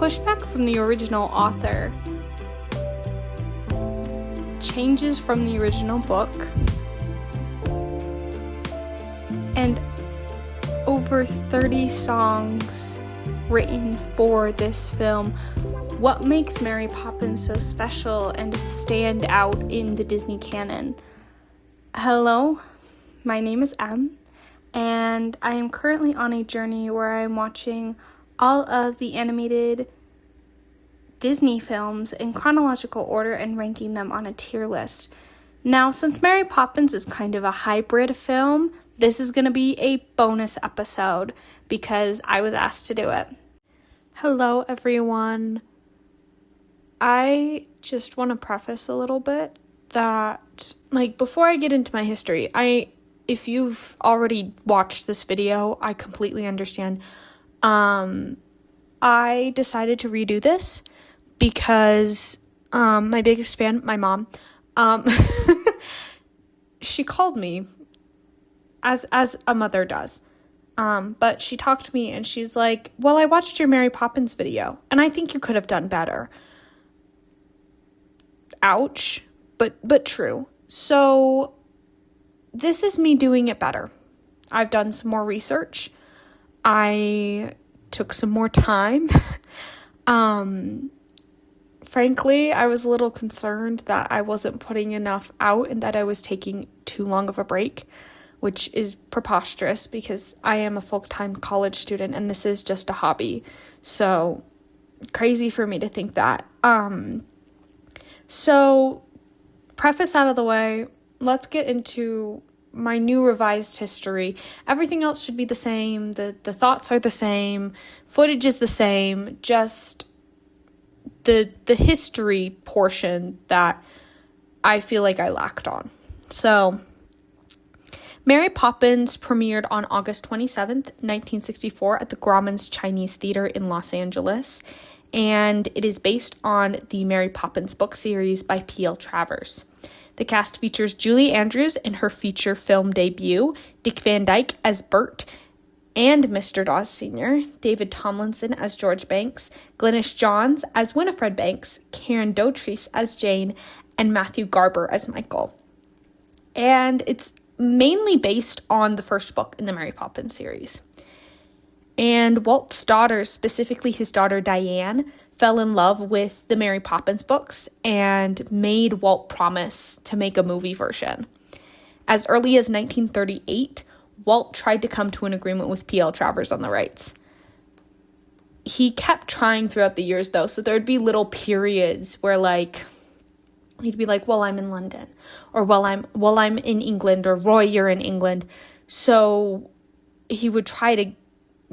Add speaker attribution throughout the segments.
Speaker 1: pushback from the original author, changes from the original book, and over 30 songs written for this film. What makes Mary Poppins so special and a stand out in the Disney canon? Hello, my name is Em, and I am currently on a journey where I'm watching all of the animated Disney films in chronological order and ranking them on a tier list. Now, since Mary Poppins is kind of a hybrid film, this is going to be a bonus episode because I was asked to do it. Hello, everyone. I just want to preface a little bit that, before I get into my history, if you've already watched this video, I completely understand. I decided to redo this because my biggest fan, my mom, she called me as a mother does. But she talked to me and she's like, well, I watched your Mary Poppins video and I think you could have done better. Ouch, but true. So this is me doing it better. I've done some more research. I took some more time. Frankly, I was a little concerned that I wasn't putting enough out and that I was taking too long of a break, which is preposterous because I am a full-time college student and this is just a hobby. So crazy for me to think that. So preface out of the way, let's get into my new revised history. Everything else should be the same. The thoughts are the same. Footage is the same. Just the history portion that I feel like I lacked on. So Mary Poppins premiered on August 27th, 1964 at the Grauman's Chinese Theater in Los Angeles, and it is based on the Mary Poppins book series by P.L. Travers. The cast features Julie Andrews in her feature film debut, Dick Van Dyke as Bert and Mr. Dawes Sr., David Tomlinson as George Banks, Glynis Johns as Winifred Banks, Karen Dotrice as Jane, and Matthew Garber as Michael. And it's mainly based on the first book in the Mary Poppins series. And Walt's daughter, specifically his daughter Diane, fell in love with the Mary Poppins books and made Walt promise to make a movie version. As early as 1938, Walt tried to come to an agreement with P.L. Travers on the rights. He kept trying throughout the years, though, so there'd be little periods where, he'd be like, well, I'm in London, or well, I'm in England, or Roy, you're in England. So he would try to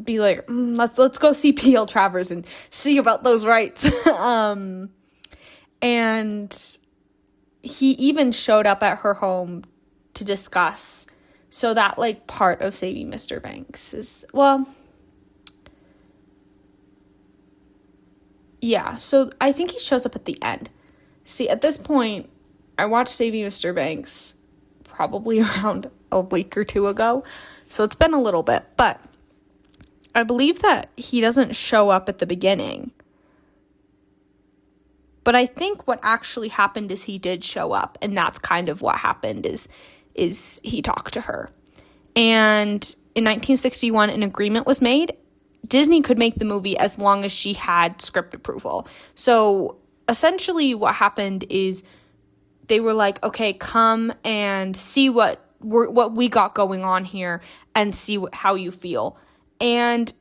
Speaker 1: be like, let's go see P.L. Travers and see about those rights. And he even showed up at her home to discuss. So that part of saving Mr. Banks is, yeah. So I think he shows up at the end. See, at this point, I watched Saving Mr. Banks probably around a week or two ago. So it's been a little bit, but I believe that he doesn't show up at the beginning. But I think what actually happened is he did show up, and that's kind of what happened is he talked to her. And in 1961, an agreement was made. Disney could make the movie as long as she had script approval. So essentially what happened is they were like, okay, come and see what we got going on here and see how you feel. And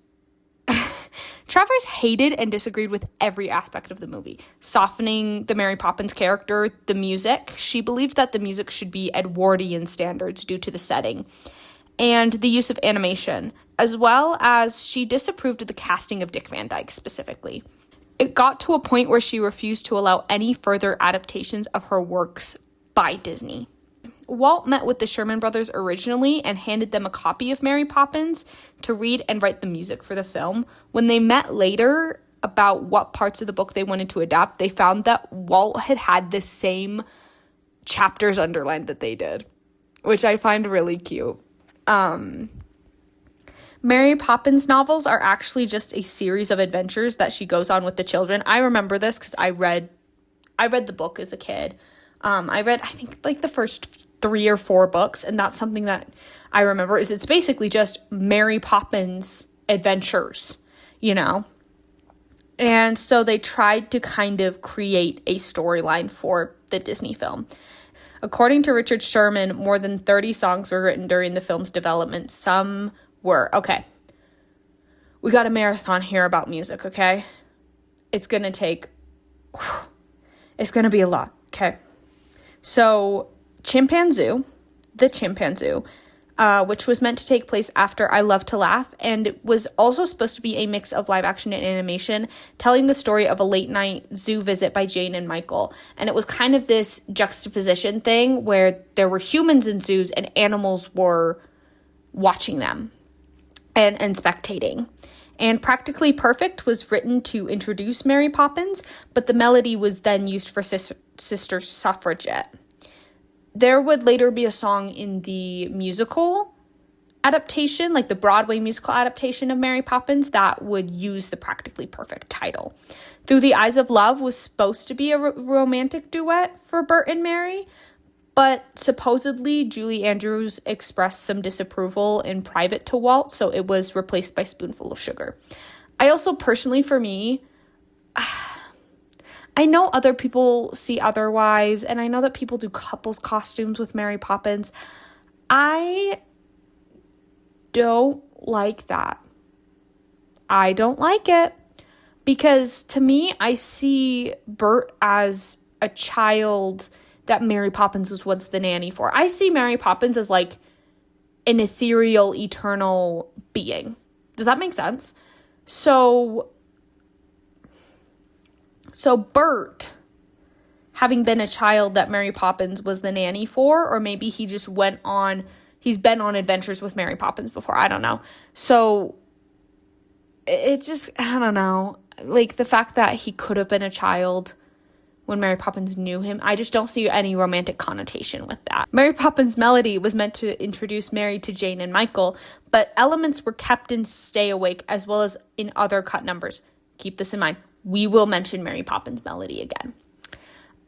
Speaker 1: Travers hated and disagreed with every aspect of the movie, softening the Mary Poppins character, the music. She believed that the music should be Edwardian standards due to the setting, and the use of animation, as well as she disapproved of the casting of Dick Van Dyke specifically. It got to a point where she refused to allow any further adaptations of her works by Disney. Walt met with the Sherman Brothers originally and handed them a copy of Mary Poppins to read and write the music for the film. When they met later about what parts of the book they wanted to adapt, they found that Walt had the same chapters underlined that they did, which I find really cute. Mary Poppins novels are actually just a series of adventures that she goes on with the children. I remember this because I read the book as a kid. I read, I think, like the first 3 or 4 books, and that's something that I remember is it's basically just Mary Poppins adventures, you know? And so they tried to kind of create a storyline for the Disney film. According to Richard Sherman, more than 30 songs were written during the film's development. Some were, okay, we got a marathon here about music, okay? It's going to be a lot, okay? So, The Chimpanzee, which was meant to take place after I Love to Laugh, and it was also supposed to be a mix of live action and animation, telling the story of a late night zoo visit by Jane and Michael. And it was kind of this juxtaposition thing where there were humans in zoos and animals were watching them and spectating. And Practically Perfect was written to introduce Mary Poppins, but the melody was then used for Sister Suffragette. There would later be a song in the musical adaptation, like the Broadway musical adaptation of Mary Poppins, that would use the Practically Perfect title. Through the Eyes of Love was supposed to be a romantic duet for Bert and Mary, but supposedly Julie Andrews expressed some disapproval in private to Walt, so it was replaced by Spoonful of Sugar. I also personally, for me, I know other people see otherwise, and I know that people do couples costumes with Mary Poppins. I don't like that. I don't like it because to me, I see Bert as a child that Mary Poppins was once the nanny for. I see Mary Poppins as like an ethereal, eternal being. Does that make sense? So Bert, having been a child that Mary Poppins was the nanny for, or maybe he just he's been on adventures with Mary Poppins before, I don't know. So it's just, I don't know, like the fact that he could have been a child when Mary Poppins knew him, I just don't see any romantic connotation with that. Mary Poppins' melody was meant to introduce Mary to Jane and Michael, but elements were kept in Stay Awake as well as in other cut numbers. Keep this in mind. We will mention Mary Poppins' melody again.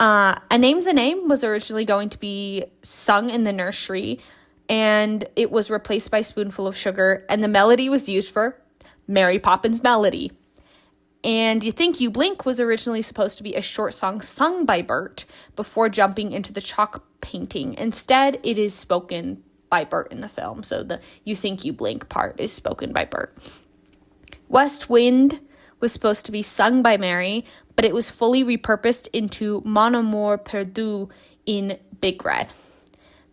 Speaker 1: A Name's a Name was originally going to be sung in the nursery, and it was replaced by Spoonful of Sugar, and the melody was used for Mary Poppins' Melody. And You Think You Blink was originally supposed to be a short song sung by Bert before jumping into the chalk painting. Instead, it is spoken by Bert in the film, so the You Think You Blink part is spoken by Bert. West Wind was supposed to be sung by Mary, but it was fully repurposed into Mon Amour Perdu in Big Red.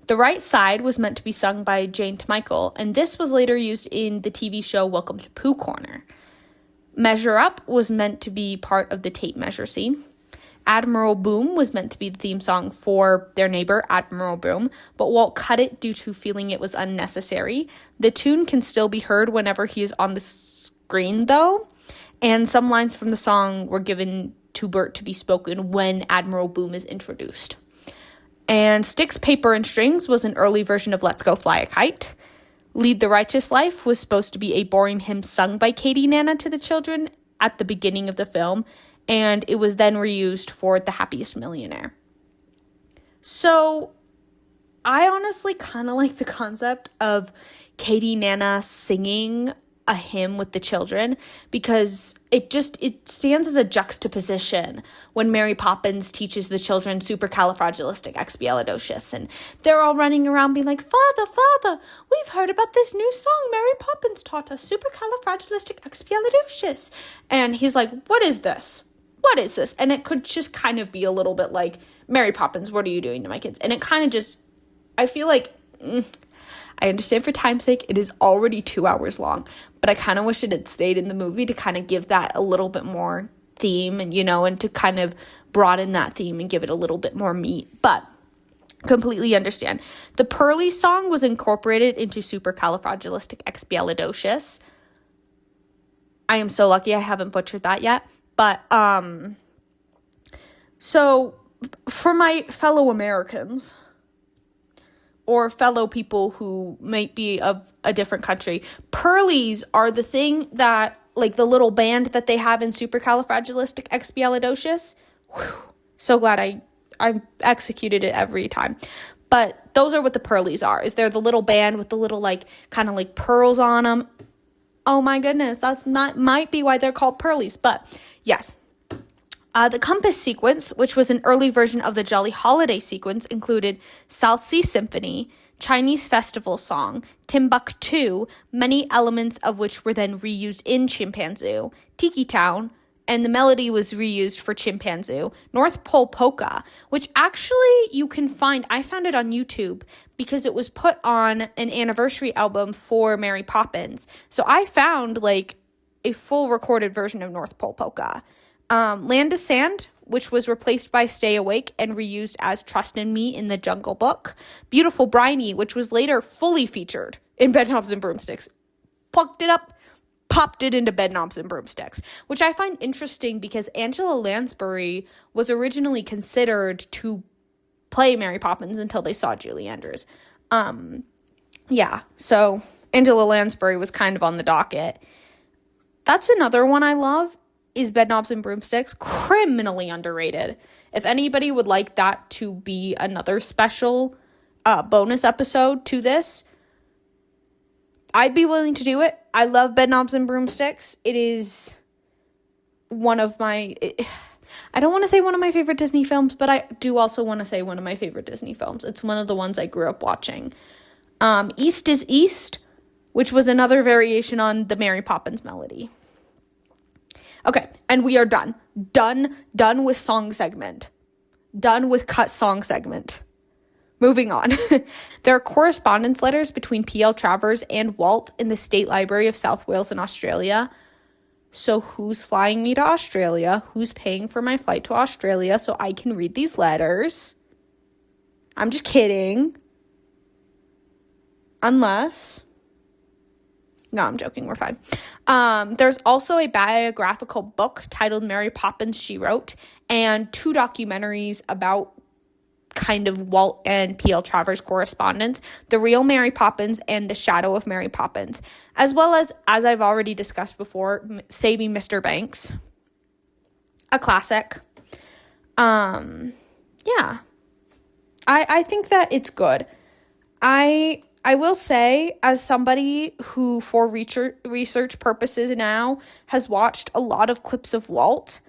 Speaker 1: The Right Side was meant to be sung by Jane to Michael, and this was later used in the TV show Welcome to Pooh Corner. Measure Up was meant to be part of the tape measure scene. Admiral Boom was meant to be the theme song for their neighbor, Admiral Boom, but Walt cut it due to feeling it was unnecessary. The tune can still be heard whenever he is on the screen, though, and some lines from the song were given to Bert to be spoken when Admiral Boom is introduced. And Sticks, Paper, and Strings was an early version of Let's Go Fly a Kite. Lead the Righteous Life was supposed to be a boring hymn sung by Katie Nana to the children at the beginning of the film, and it was then reused for The Happiest Millionaire. So, I honestly kind of like the concept of Katie Nana singing a hymn with the children because it stands as a juxtaposition when Mary Poppins teaches the children Supercalifragilisticexpialidocious, and they're all running around being like, Father, we've heard about this new song Mary Poppins taught us, Supercalifragilisticexpialidocious. And he's like, what is this? And it could just kind of be a little bit like, Mary Poppins, what are you doing to my kids? And it kind of just, I feel like, I understand for time's sake, it is already 2 hours long, but I kind of wish it had stayed in the movie to kind of give that a little bit more theme and, and to kind of broaden that theme and give it a little bit more meat, but completely understand. The Pearly song was incorporated into Supercalifragilisticexpialidocious. I am so lucky I haven't butchered that yet, but, so, for my fellow Americans, or fellow people who might be of a different country. Pearlies are the thing that, like the little band that they have in Supercalifragilisticexpialidocious. Whew, so glad I executed it every time. But those are what the pearlies are. Is they're the little band with the little like kind of like pearls on them. Oh my goodness, might be why they're called pearlies. But yes. The compass sequence, which was an early version of the Jolly Holiday sequence, included South Sea Symphony, Chinese Festival Song, Timbuktu, many elements of which were then reused in Chimpanzee, Tiki Town, and the melody was reused for Chimpanzee, North Pole Polka, which actually you can find. I found it on YouTube because it was put on an anniversary album for Mary Poppins. So I found like a full recorded version of North Pole Polka. Land of Sand, which was replaced by Stay Awake and reused as Trust in Me in the Jungle Book. Beautiful Briny, which was later fully featured in Bedknobs and Broomsticks. Plucked it up, popped it into Bedknobs and Broomsticks, which I find interesting because Angela Lansbury was originally considered to play Mary Poppins until they saw Julie Andrews. So Angela Lansbury was kind of on the docket. That's another one I love. Is Bedknobs and Broomsticks. Criminally underrated. If anybody would like that to be another special bonus episode to this, I'd be willing to do it. I love Bedknobs and Broomsticks. It is one of my... I don't want to say one of my favorite Disney films, but I do also want to say one of my favorite Disney films. It's one of the ones I grew up watching. East is East, which was another variation on the Mary Poppins melody. Okay, and we are done. Done with song segment. Done with cut song segment. Moving on. There are correspondence letters between P.L. Travers and Walt in the State Library of South Wales in Australia. So who's flying me to Australia? Who's paying for my flight to Australia so I can read these letters? I'm just kidding. Unless... No, I'm joking. We're fine. There's also a biographical book titled Mary Poppins She Wrote, and 2 documentaries about kind of Walt and P.L. Travers' correspondence, The Real Mary Poppins and The Shadow of Mary Poppins, as well as I've already discussed before, Saving Mr. Banks, a classic. I think that it's good. I will say, as somebody who, for research purposes now, has watched a lot of clips of Walt,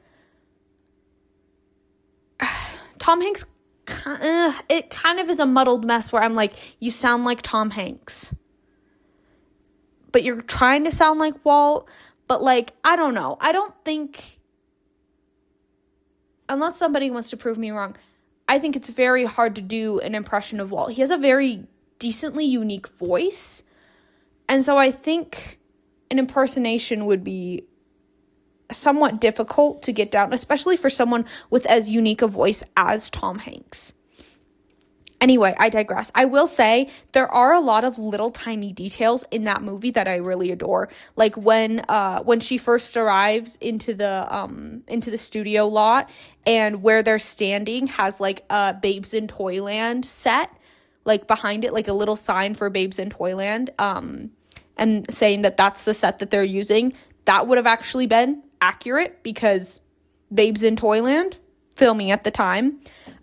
Speaker 1: Tom Hanks, it kind of is a muddled mess where I'm like, you sound like Tom Hanks, but you're trying to sound like Walt, but like, I don't know. I don't think, unless somebody wants to prove me wrong, I think it's very hard to do an impression of Walt. He has a very decently unique voice, and so I think an impersonation would be somewhat difficult to get down, especially for someone with as unique a voice as Tom Hanks. Anyway, I digress. I will say there are a lot of little tiny details in that movie that I really adore. Like when she first arrives into the studio lot, and where they're standing has like a Babes in Toyland set, like behind it, like a little sign for Babes in Toyland, and saying that that's the set that they're using. That would have actually been accurate because Babes in Toyland filming at the time.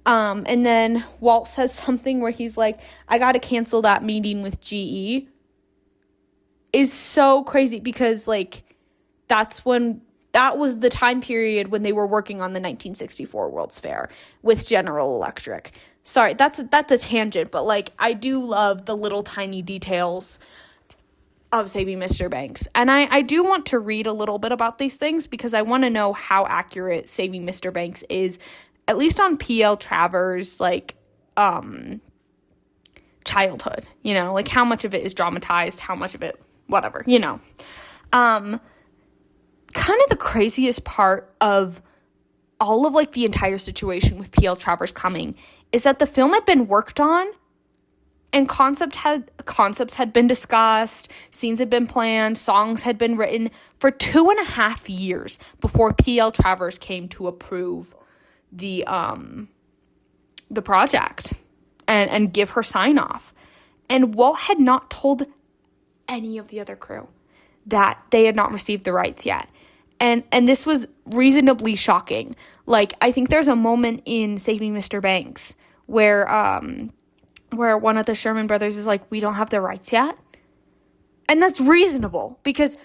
Speaker 1: And then Walt says something where he's like, I got to cancel that meeting with GE. Is so crazy because like that was the time period when they were working on the 1964 World's Fair with General Electric. Sorry, that's a tangent, but like I do love the little tiny details of Saving Mr. Banks. And I do want to read a little bit about these things because I want to know how accurate Saving Mr. Banks is, at least on P.L. Travers, like, childhood, you know, like how much of it is dramatized, how much of it, whatever, you know. Kind of the craziest part of all of like the entire situation with P.L. Travers coming is that the film had been worked on and concepts had been discussed, scenes had been planned, songs had been written for 2.5 years before P.L. Travers came to approve the project and give her sign off. And Walt had not told any of the other crew that they had not received the rights yet. And this was reasonably shocking. Like, I think there's a moment in Saving Mr. Banks where one of the Sherman brothers is like, we don't have the rights yet. And that's reasonable because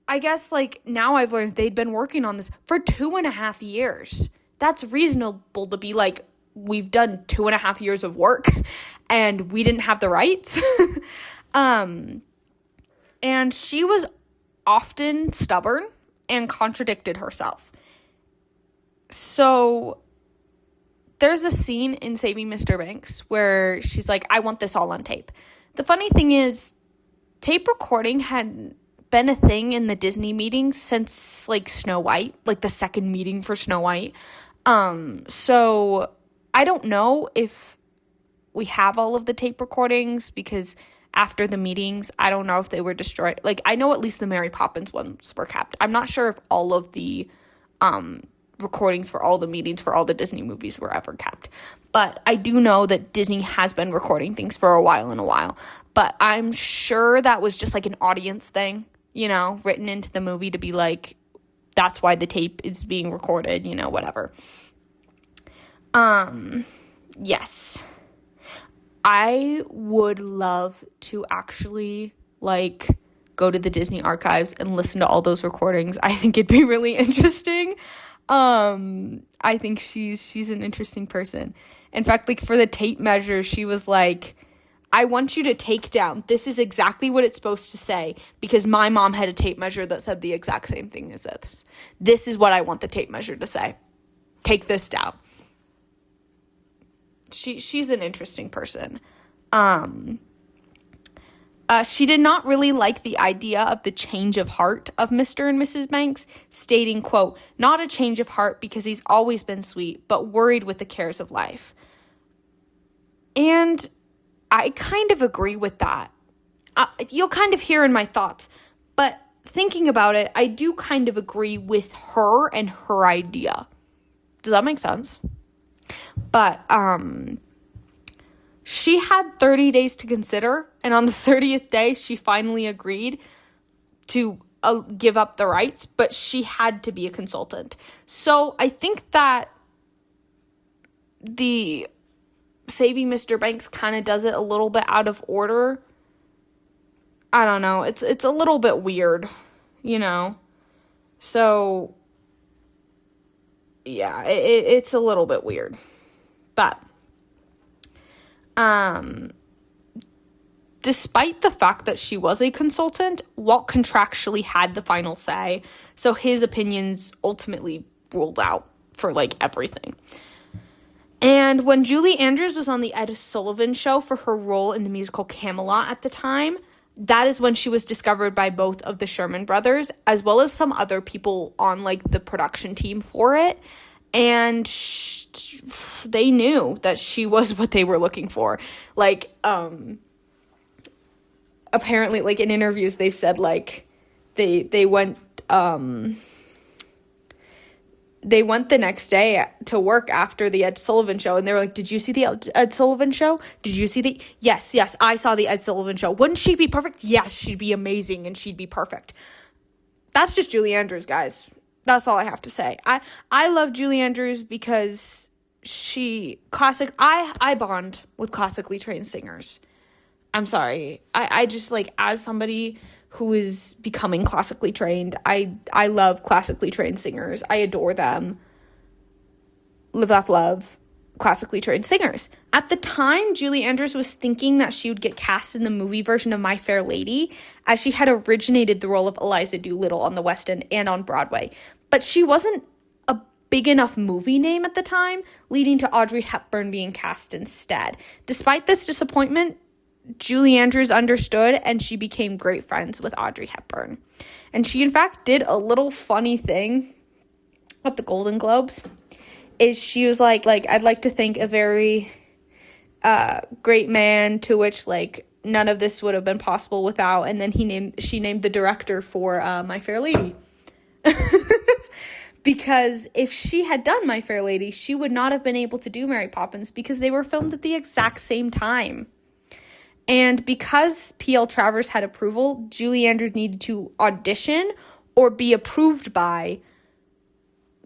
Speaker 1: I guess, like, now I've learned they'd been working on this for 2.5 years. That's reasonable to be like, we've done 2.5 years of work and we didn't have the rights. And she was often stubborn and contradicted herself. So there's a scene in Saving Mr. Banks where she's like, I want this all on tape. The funny thing is, tape recording had been a thing in the Disney meetings since, like, Snow White, like the second meeting for Snow White. So I don't know if we have all of the tape recordings because after the meetings, I don't know if they were destroyed. Like, I know at least the Mary Poppins ones were kept. I'm not sure if all of the recordings for all the meetings for all the Disney movies were ever kept. But I do know that Disney has been recording things for a while. But I'm sure that was just like an audience thing, you know, written into the movie to be like, that's why the tape is being recorded, you know, whatever. Yes. I would love to actually, like, go to the Disney archives and listen to all those recordings. I think it'd be really interesting. I think she's an interesting person. In fact, like, for the tape measure, she was like, I want you to take down, this is exactly what it's supposed to say, because my mom had a tape measure that said the exact same thing as this. This is what I want the tape measure to say. Take this down. She's an interesting person. She did not really like the idea of the change of heart of Mr. and Mrs. Banks, stating, quote, not a change of heart because he's always been sweet, but worried with the cares of life. And I kind of agree with that. You'll kind of hear in my thoughts, but thinking about it, I do kind of agree with her and her idea. Does that make sense? But she had 30 days to consider, and on the 30th day, she finally agreed to give up the rights, but she had to be a consultant. So I think that the Saving Mr. Banks kind of does it a little bit out of order. I don't know. It's a little bit weird, you know? So, yeah, it's a little bit weird. But, despite the fact that she was a consultant, Walt contractually had the final say, so his opinions ultimately ruled out for, like, everything. And when Julie Andrews was on the Ed Sullivan Show for her role in the musical Camelot at the time, that is when she was discovered by both of the Sherman brothers, as well as some other people on, like, the production team for it. And they knew that she was what they were looking for. Like, apparently, like, in interviews, they've said, like, they went the next day to work after the Ed Sullivan Show, and they were like, did you see the Ed Sullivan Show? Did you see the... Yes, I saw the Ed Sullivan Show. Wouldn't she be perfect? Yes, she'd be amazing, and she'd be perfect. That's just Julie Andrews, guys. That's all I have to say. I love Julie Andrews because I bond with classically trained singers. I'm sorry. I just, like, as somebody who is becoming classically trained, I love classically trained singers. I adore them. Live, laugh, love classically trained singers. At the time, Julie Andrews was thinking that she would get cast in the movie version of My Fair Lady, as she had originated the role of Eliza Doolittle on the West End and on Broadway. But she wasn't a big enough movie name at the time, leading to Audrey Hepburn being cast instead. Despite this disappointment, Julie Andrews understood, and she became great friends with Audrey Hepburn. And she, in fact, did a little funny thing at the Golden Globes. She was like, I'd like to thank a very great man, to which, like, none of this would have been possible without. And then she named the director for My Fair Lady. Because if she had done My Fair Lady, she would not have been able to do Mary Poppins because they were filmed at the exact same time. And because P.L. Travers had approval, Julie Andrews needed to audition or be approved by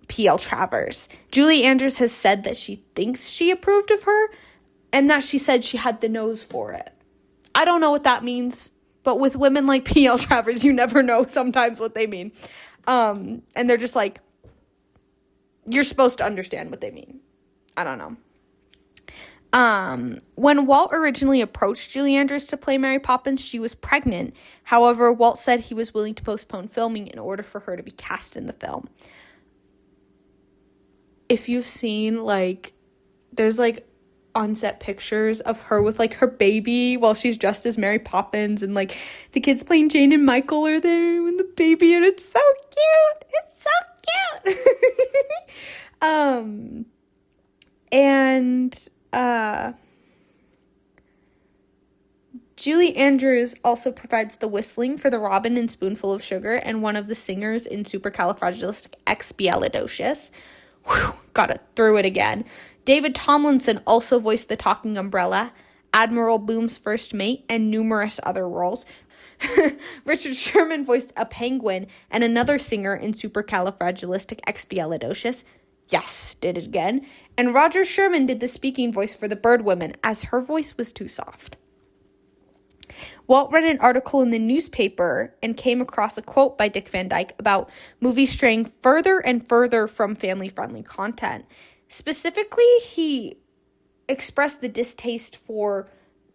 Speaker 1: P.L. Travers. Julie Andrews has said that she thinks she approved of her and that she said she had the nose for it. I don't know what that means, but with women like P.L. Travers, you never know sometimes what they mean. And they're just like, you're supposed to understand what they mean. I don't know. When Walt originally approached Julie Andrews to play Mary Poppins, she was pregnant. However, Walt said he was willing to postpone filming in order for her to be cast in the film. If you've seen, like, there's, like, on-set pictures of her with, like, her baby while she's dressed as Mary Poppins, and, like, the kids playing Jane and Michael are there with the baby, and it's so cute. It's so cute. Julie Andrews also provides the whistling for the Robin in Spoonful of Sugar and one of the singers in Supercalifragilisticexpialidocious. Whew, gotta through it again. David Tomlinson also voiced the Talking Umbrella, Admiral Boom's first mate, and numerous other roles. Richard Sherman voiced a penguin and another singer in Supercalifragilisticexpialidocious. Yes, did it again. And Roger Sherman did the speaking voice for the Bird Women, as her voice was too soft. Walt read an article in the newspaper and came across a quote by Dick Van Dyke about movies straying further and further from family-friendly content. Specifically, he expressed the distaste for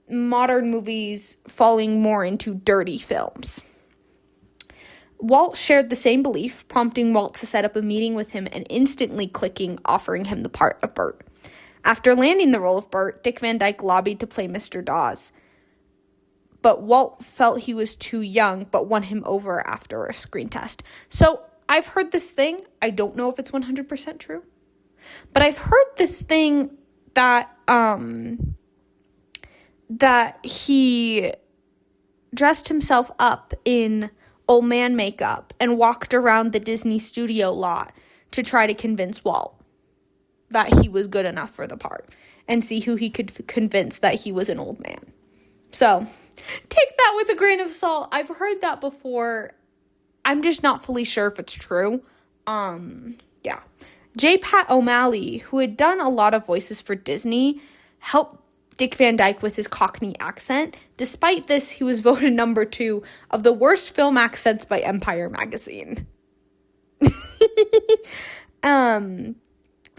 Speaker 1: modern movies falling more into dirty films. Walt shared the same belief, prompting Walt to set up a meeting with him and instantly clicking, offering him the part of Bert. After landing the role of Bert, Dick Van Dyke lobbied to play Mr. Dawes. But Walt felt he was too young, but won him over after a screen test. So I've heard this thing. I don't know if it's 100% true. But I've heard this thing that he dressed himself up in old man makeup and walked around the Disney studio lot to try to convince Walt that he was good enough for the part and see who he could convince that he was an old man. So take that with a grain of salt. I've heard that before. I'm just not fully sure if it's true. Yeah. J. Pat O'Malley, who had done a lot of voices for Disney, helped Dick Van Dyke with his Cockney accent. Despite this, he was voted number 2 of the worst film accents by Empire magazine.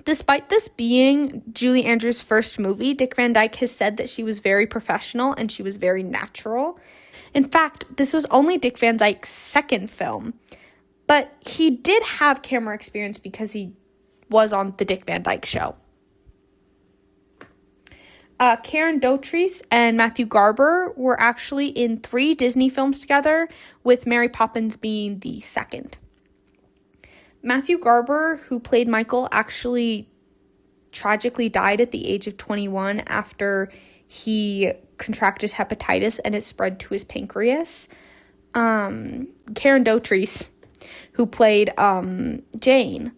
Speaker 1: Despite this being Julie Andrews' first movie, Dick Van Dyke has said that she was very professional and she was very natural. In fact, this was only Dick Van Dyke's second film, but he did have camera experience because he was on the Dick Van Dyke Show. Karen Dotrice and Matthew Garber were actually in 3 Disney films together, with Mary Poppins being the second. Matthew Garber, who played Michael, actually tragically died at the age of 21 after he contracted hepatitis and it spread to his pancreas. Karen Dotrice, who played Jane,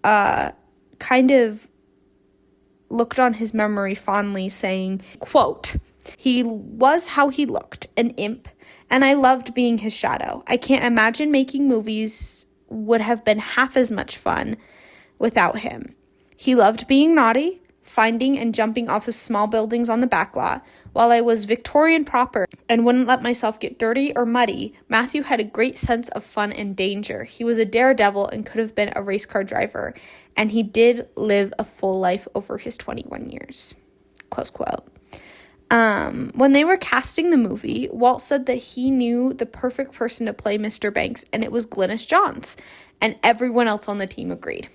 Speaker 1: kind of looked on his memory fondly, saying, quote, "He was how he looked, an imp, and I loved being his shadow. I can't imagine making movies would have been half as much fun without him. He loved being naughty, finding and jumping off of small buildings on the backlot. While I was Victorian proper and wouldn't let myself get dirty or muddy, Matthew had a great sense of fun and danger. He was a daredevil and could have been a race car driver, and he did live a full life over his 21 years. Close quote. When they were casting the movie, Walt said that he knew the perfect person to play Mr. Banks, and it was Glynis Johns, and everyone else on the team agreed.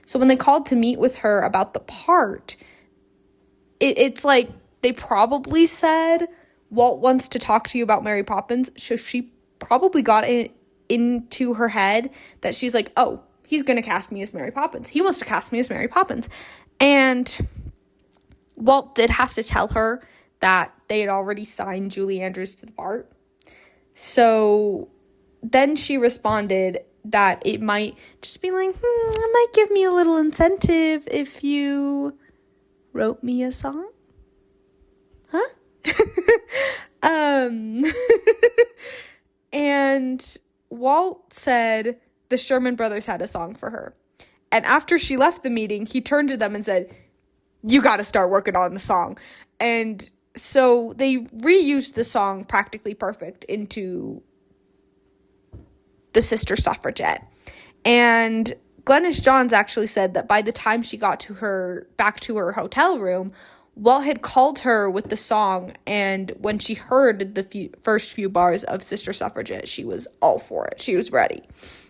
Speaker 1: So when they called to meet with her about the part, it's like they probably said, Walt wants to talk to you about Mary Poppins, so she probably got it into her head that she's like, oh, he's going to cast me as Mary Poppins. He wants to cast me as Mary Poppins. And Walt did have to tell her that they had already signed Julie Andrews to the part. So then she responded that it might just be like, it might give me a little incentive if you wrote me a song. Huh? um, and Walt said the Sherman Brothers had a song for her. And after she left the meeting, he turned to them and said, "You got to start working on the song." And so they reused the song Practically Perfect into the Sister Suffragette. And Glennish Johns actually said that by the time she got back to her hotel room, Walt had called her with the song, and when she heard the first few bars of Sister Suffragette, she was all for it. She was ready.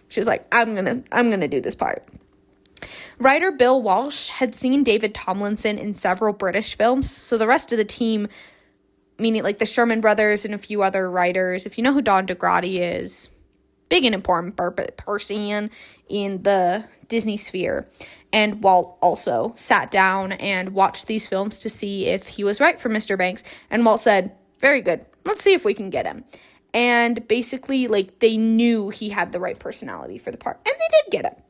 Speaker 1: She was like, I'm gonna do this part. Writer Bill Walsh had seen David Tomlinson in several British films, so the rest of the team, meaning like the Sherman Brothers and a few other writers, if you know who Don DeGrady is, big and important person in the Disney sphere. And Walt also sat down and watched these films to see if he was right for Mr. Banks. And Walt said, "Very good. Let's see if we can get him." And basically, like, they knew he had the right personality for the part. And they did get him,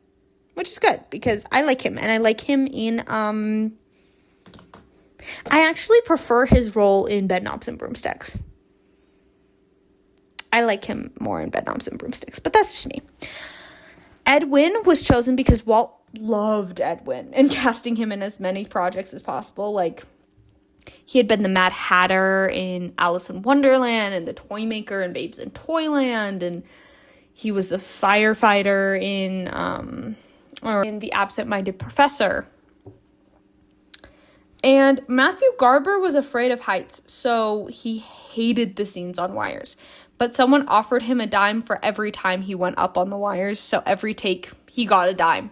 Speaker 1: which is good because I like him. And I like him in, I actually prefer his role in Bedknobs and Broomsticks. I like him more in Bedknobs and Broomsticks, but that's just me. Edwin was chosen because Walt loved Edwin and casting him in as many projects as possible. Like, he had been the Mad Hatter in Alice in Wonderland and the Toymaker in Babes in Toyland, and he was the firefighter in The Absent-Minded Professor. And Matthew Garber was afraid of heights, so he hated the scenes on wires. But someone offered him a dime for every time he went up on the wires, so every take, he got a dime.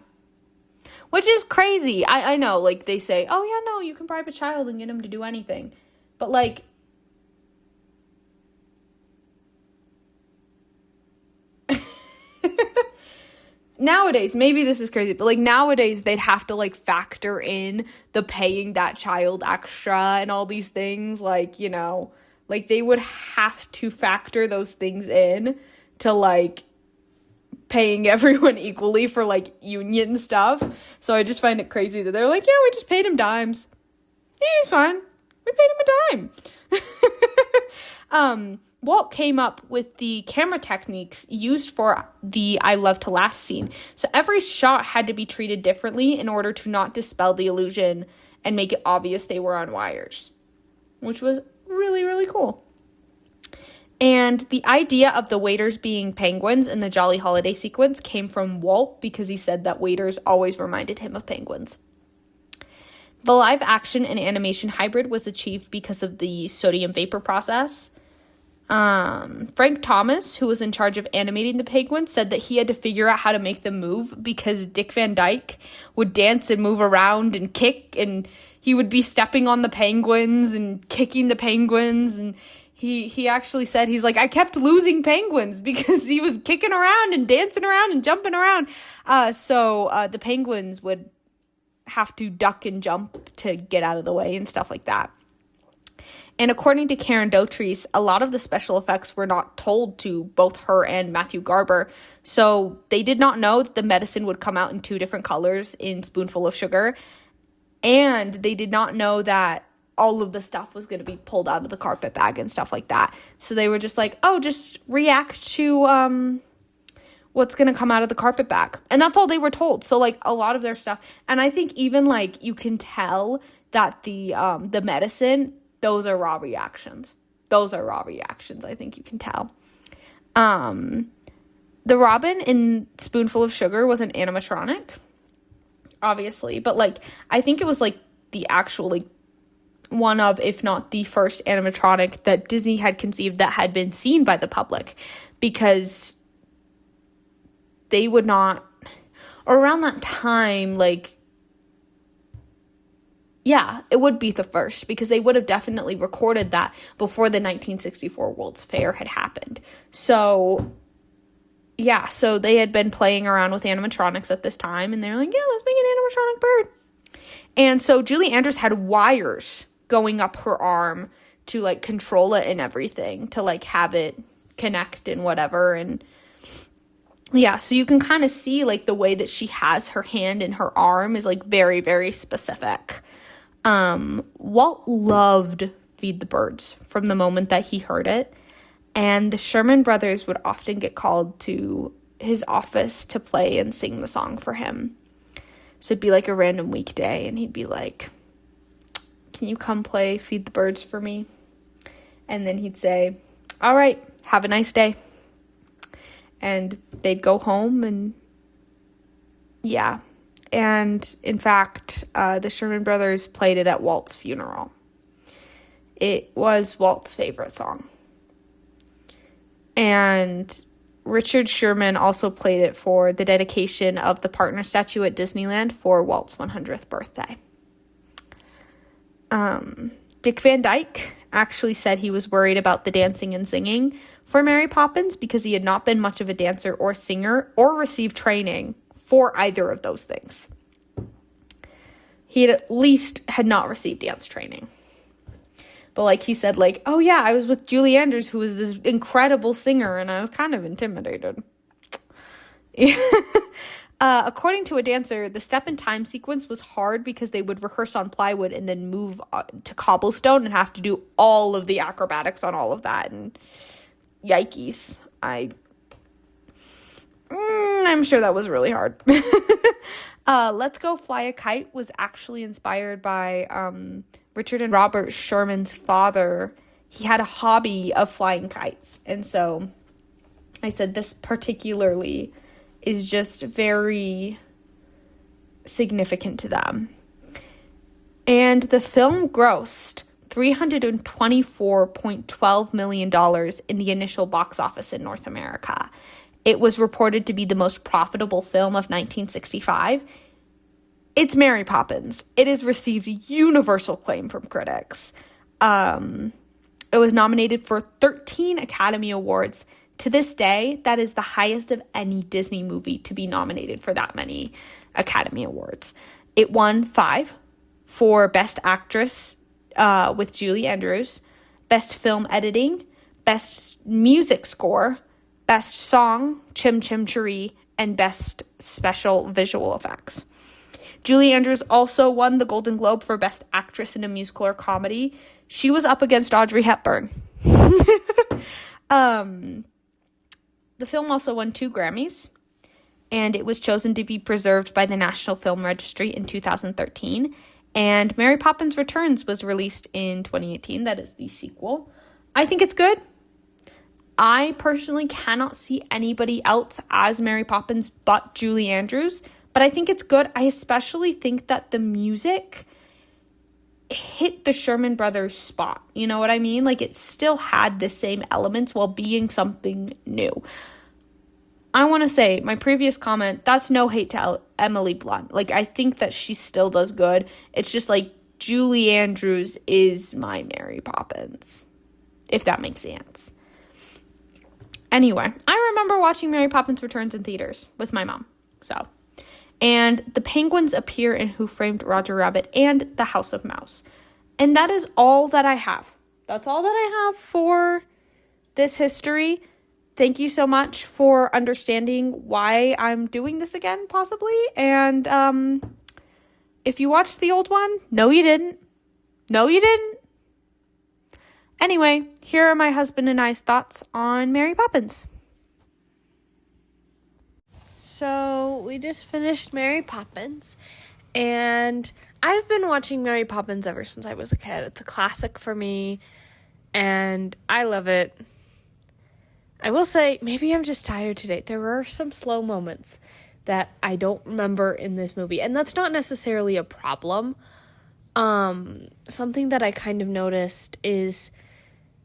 Speaker 1: Which is crazy. I know, like, they say, oh, yeah, no, you can bribe a child and get him to do anything. But, like, nowadays, maybe this is crazy, but, like, nowadays, they'd have to, like, factor in the paying that child extra and all these things, like, you know, like, they would have to factor those things in to, like, paying everyone equally for, like, union stuff. So I just find it crazy that they're like, yeah, we just paid him dimes. Yeah, he's fine. We paid him a dime. Walt came up with the camera techniques used for the I Love to Laugh scene. So every shot had to be treated differently in order to not dispel the illusion and make it obvious they were on wires, which was really, really cool. And the idea of the waiters being penguins in the Jolly Holiday sequence came from Walt because he said that waiters always reminded him of penguins. The live action and animation hybrid was achieved because of the sodium vapor process. Frank Thomas, who was in charge of animating the penguins, said that he had to figure out how to make them move because Dick Van Dyke would dance and move around and kick, and he would be stepping on the penguins and kicking the penguins, and he actually said, he's like, I kept losing penguins because he was kicking around and dancing around and jumping around. So the penguins would have to duck and jump to get out of the way and stuff like that. And according to Karen Dotrice, a lot of the special effects were not told to both her and Matthew Garber. So they did not know that the medicine would come out in 2 different colors in Spoonful of Sugar. And they did not know that all of the stuff was going to be pulled out of the carpet bag and stuff like that. So they were just like, oh, just react to what's going to come out of the carpet bag. And that's all they were told. So, like, a lot of their stuff. And I think even, like, you can tell that the medicine, those are raw reactions. Those are raw reactions. I think you can tell. The Robin in Spoonful of Sugar was an animatronic, obviously. But, like, I think it was, like, the actual, like, one of, if not the first animatronic that Disney had conceived that had been seen by the public, because they would not, or around that time, like, yeah, it would be the first, because they would have definitely recorded that before the 1964 World's Fair had happened. So, yeah, so they had been playing around with animatronics at this time, and they're like, yeah, let's make an animatronic bird. And so Julie Andrews had wires going up her arm to, like, control it and everything, to, like, have it connect and whatever. And yeah, so you can kind of see, like, the way that she has her hand and her arm is, like, very, very specific. Walt loved Feed the Birds from the moment that he heard it. And the Sherman Brothers would often get called to his office to play and sing the song for him. So it'd be like a random weekday, and he'd be like, "Can you come play Feed the Birds for me?" And then he'd say, "All right, have a nice day." And they'd go home, and yeah. And in fact, the Sherman Brothers played it at Walt's funeral. It was Walt's favorite song. And Richard Sherman also played it for the dedication of the partner statue at Disneyland for Walt's 100th birthday. Dick Van Dyke actually said he was worried about the dancing and singing for Mary Poppins because he had not been much of a dancer or singer or received training for either of those things. He at least had not received dance training. But like he said, like, "Oh yeah, I was with Julie Andrews, who was this incredible singer, and I was kind of intimidated." According to a dancer, the step and time sequence was hard because they would rehearse on plywood and then move to cobblestone and have to do all of the acrobatics on all of that. And yikes. I'm sure that was really hard. Let's Go Fly a Kite was actually inspired by Richard and Robert Sherman's father. He had a hobby of flying kites. And so I said this particularly is just very significant to them. And the film grossed $324.12 million in the initial box office in North America. It was reported to be the most profitable film of 1965. It's Mary Poppins. It has received universal acclaim from critics. It was nominated for 13 Academy Awards. To this day, that is the highest of any Disney movie to be nominated for that many Academy Awards. It won 5 for Best Actress with Julie Andrews, Best Film Editing, Best Music Score, Best Song, Chim Chim Cheree, and Best Special Visual Effects. Julie Andrews also won the Golden Globe for Best Actress in a Musical or Comedy. She was up against Audrey Hepburn. The film also won 2 Grammys, and it was chosen to be preserved by the National Film Registry in 2013. And Mary Poppins Returns was released in 2018. That is the sequel. I think it's good. I personally cannot see anybody else as Mary Poppins but Julie Andrews, but I think it's good. I especially think that the music hit the Sherman Brothers spot. You know what I mean? Like, it still had the same elements while being something new. I want to say, my previous comment, that's no hate to Emily Blunt. Like, I think that she still does good. It's just like, Julie Andrews is my Mary Poppins, if that makes sense. Anyway, I remember watching Mary Poppins Returns in theaters with my mom. And the penguins appear in Who Framed Roger Rabbit and The House of Mouse. And that is all that I have. That's all that I have for this history. Thank you so much for understanding why I'm doing this again, possibly. And if you watched the old one, no, you didn't. No, you didn't. Anyway, here are my husband and I's thoughts on Mary Poppins.
Speaker 2: So we just finished Mary Poppins, and I've been watching Mary Poppins ever since I was a kid. It's a classic for me, and I love it. I will say, maybe I'm just tired today. There were some slow moments that I don't remember in this movie, and that's not necessarily a problem. Something that I kind of noticed is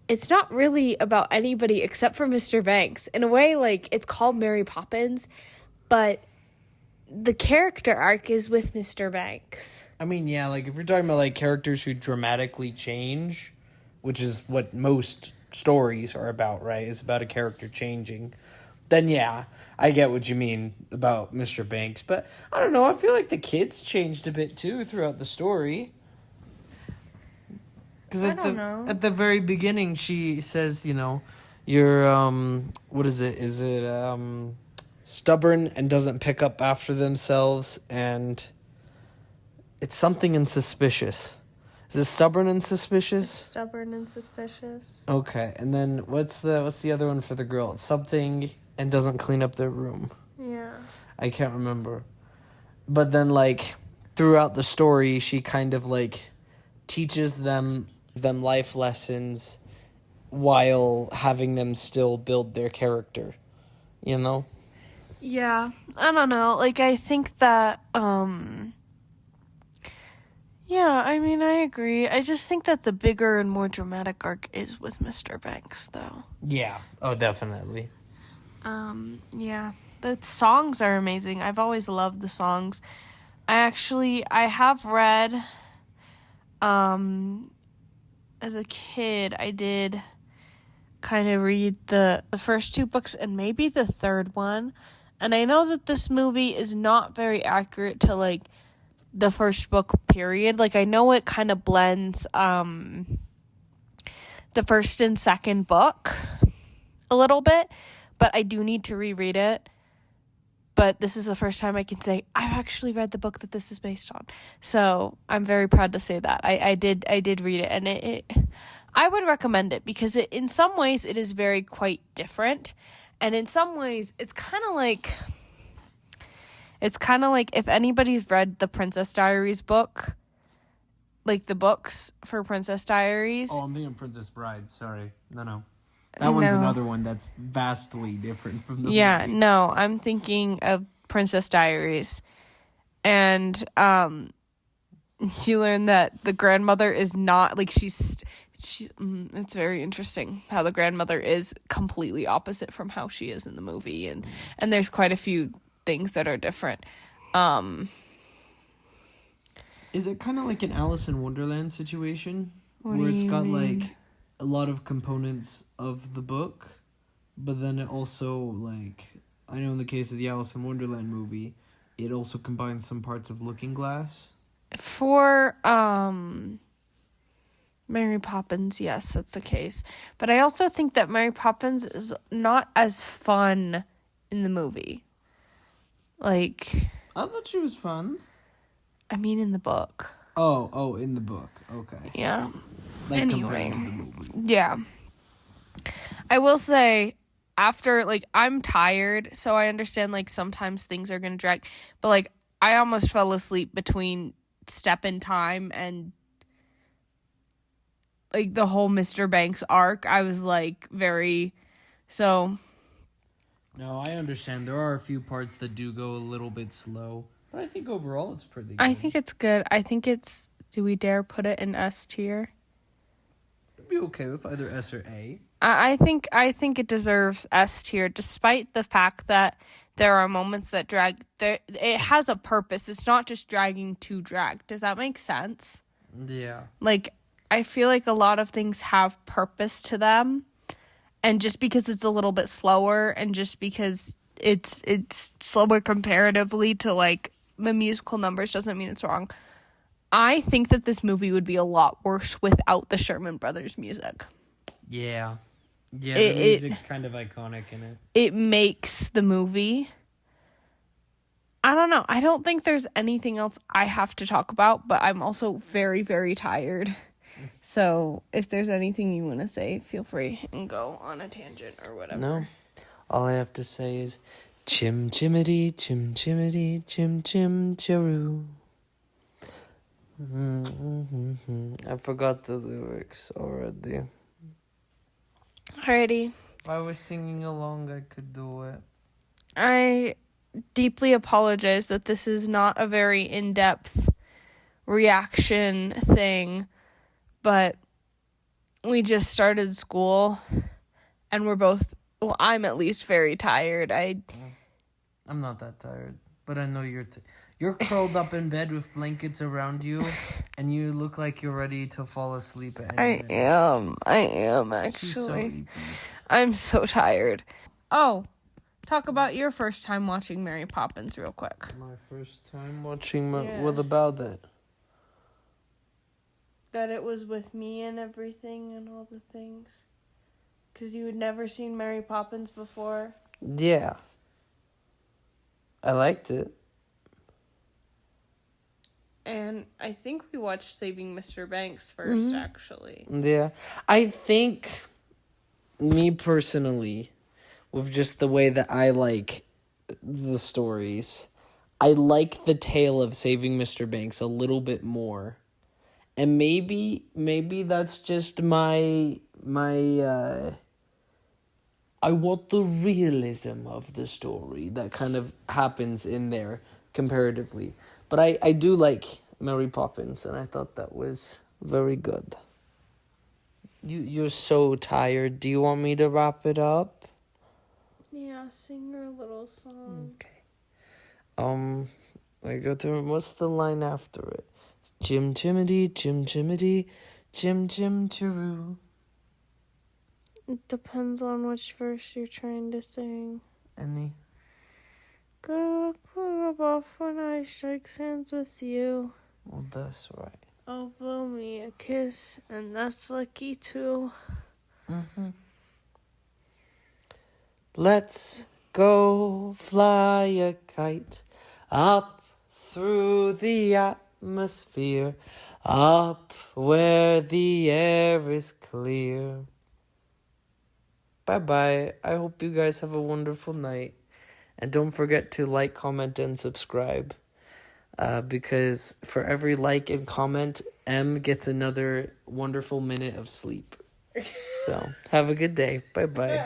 Speaker 2: it's not really about anybody except for Mr. Banks. In a way, like, it's called Mary Poppins, but the character arc is with Mr. Banks.
Speaker 3: I mean, yeah, like, if you're talking about, like, characters who dramatically change, which is what most stories are about, right? It's about a character changing. Then, yeah, I get what you mean about Mr. Banks. But, I don't know, I feel like the kids changed a bit, too, throughout the story. Because at the very beginning, she says, you know, you're, what is it? Is it, stubborn and doesn't pick up after themselves, and it's something and suspicious. Is it Stubborn and Suspicious?
Speaker 2: Stubborn and Suspicious.
Speaker 3: Okay, and then what's the other one for the girl? It's something and doesn't clean up their room.
Speaker 2: Yeah.
Speaker 3: I can't remember. But then, like, throughout the story, she kind of, like, teaches them life lessons while having them still build their character, you know?
Speaker 2: Yeah, I don't know. Like, I think that, yeah, I mean, I agree. I just think that the bigger and more dramatic arc is with Mr. Banks, though.
Speaker 3: Yeah. Oh, definitely.
Speaker 2: Yeah. The songs are amazing. I've always loved the songs. I have read, as a kid, I did kind of read the first 2 books and maybe the third one. And I know that this movie is not very accurate to, like, the first book, period. Like, I know it kind of blends the first and second book a little bit, but I do need to reread it. But this is the first time I can say I've actually read the book that this is based on. So I'm very proud to say that. I did read it, and it I would recommend it because in some ways it is very quite different. And in some ways it's kind of like if anybody's read the Princess Diaries book, like the books for Princess Diaries.
Speaker 3: Oh, I'm thinking Princess Bride. Sorry. No. That one's another one that's vastly different from the movie.
Speaker 2: No, I'm thinking of Princess Diaries. And you learn that the grandmother is not, like, she's it's very interesting how the grandmother is completely opposite from how she is in the movie. And there's quite a few things that are different.
Speaker 3: Is it kind of like an Alice in Wonderland situation?
Speaker 2: Where it's got,
Speaker 3: like, a lot of components of the book, but then it also, like, I know in the case of the Alice in Wonderland movie, it also combines some parts of Looking Glass.
Speaker 2: For Mary Poppins, yes, that's the case. But I also think that Mary Poppins is not as fun in the movie. Like,
Speaker 3: I thought she was fun.
Speaker 2: I mean, in the book.
Speaker 3: Oh, in the book. Okay.
Speaker 2: Yeah.
Speaker 3: Like,
Speaker 2: Anyway.
Speaker 3: compared to the movie.
Speaker 2: Yeah. I will say, after, like, I'm tired, so I understand, like, sometimes things are gonna drag. But, like, I almost fell asleep between Step in Time and, like, the whole Mr. Banks arc. I was, like, so...
Speaker 3: No, I understand. There are a few parts that do go a little bit slow. But I think overall it's pretty good.
Speaker 2: I think it's good. I think it's... Do we dare put it in S tier?
Speaker 3: I'd be okay with either S or A.
Speaker 2: I think it deserves S tier, despite the fact that there are moments that drag. It has a purpose. It's not just dragging to drag. Does that make sense?
Speaker 3: Yeah.
Speaker 2: Like, I feel like a lot of things have purpose to them, and just because it's a little bit slower, and just because it's slower comparatively to, like, the musical numbers, doesn't mean it's wrong. I think that this movie would be a lot worse without the Sherman Brothers music.
Speaker 3: Yeah. Yeah, the music's kind of iconic in it.
Speaker 2: It makes the movie. I don't know. I don't think there's anything else I have to talk about, but I'm also very, very tired. So if there's anything you want to say, feel free and go on a tangent or whatever.
Speaker 3: No. All I have to say is chim chimity, chim chimity, chim chim chiroo. I forgot the lyrics already.
Speaker 2: Alrighty.
Speaker 3: If I was singing along, I could do it.
Speaker 2: I deeply apologize that this is not a very in-depth reaction thing, but we just started school and we're both, well, I'm at least very tired.
Speaker 3: I'm not that tired, but I know you're curled up in bed with blankets around you, and you look like you're ready to fall asleep at any minute.
Speaker 2: I am actually.
Speaker 3: She's so sleepy.
Speaker 2: I'm so tired. Oh, talk about your first time watching Mary Poppins real quick.
Speaker 3: My first time watching what about it?
Speaker 2: That it was with me and everything and all the things. Because you had never seen Mary Poppins before.
Speaker 3: Yeah. I liked it.
Speaker 2: And I think we watched Saving Mr. Banks first, actually.
Speaker 3: Yeah. I think, me personally, with just the way that I like the stories, I like the tale of Saving Mr. Banks a little bit more. And maybe that's just my I want the realism of the story that kind of happens in there comparatively. But I do like Mary Poppins, and I thought that was very good. You're so tired. Do you want me to wrap it up?
Speaker 2: Yeah, sing your little song.
Speaker 3: Okay. I go through. What's the line after it? It's Jim Jimity, Jim Jimity, Jim Jim Chiroo.
Speaker 2: It depends on which verse you're trying to sing.
Speaker 3: Any?
Speaker 2: Go rub off when I shake hands with you.
Speaker 3: Well, that's right.
Speaker 2: Oh, blow me a kiss, and that's lucky too.
Speaker 3: Let's go fly a kite up through the atmosphere, up where the air is clear. Bye-bye. I hope you guys have a wonderful night. And don't forget to like, comment, and subscribe. Because for every like and comment, M gets another wonderful minute of sleep. So, have a good day. Bye-bye.